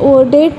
1.5